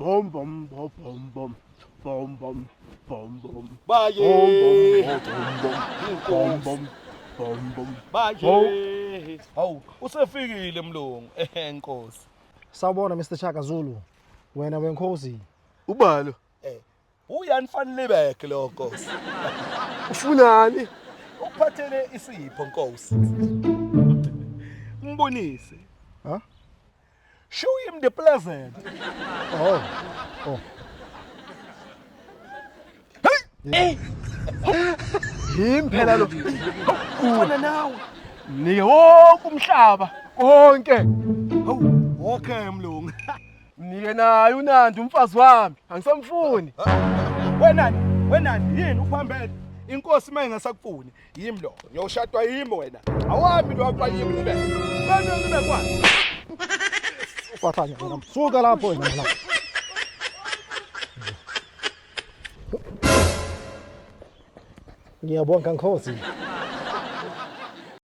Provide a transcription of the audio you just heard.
Bom bom bom bom bom bom bom bom bom. Baye. Bom bom bom bom. Baye. Hawu, usefikile mlungu. Enkosi. Sawubona Mr. Shaka Zulu. Wena wenkosi. Ubalo. Ujan Van Riebek lo Nkosi. Ufunani? Uphathele isipho Nkosi. Mbonise. Huh? Show him the present. Oh. Hey! Yimi phela lo. Ufana nawe. Nike wonke umhlaba, konke. Hawu, okay mlungu. Nike naye uNandi umfazi wami. Angisamfuni. Wenani yini uphambene? Inkosi mayingasakufuni. Yimi lo. Ngiyoshadwa yimi wena. Awami lo apha yimi libe. Bani libe kwazi? Ufathanya wena. Suka lapho wena la. Ngiyabonga Nkosi.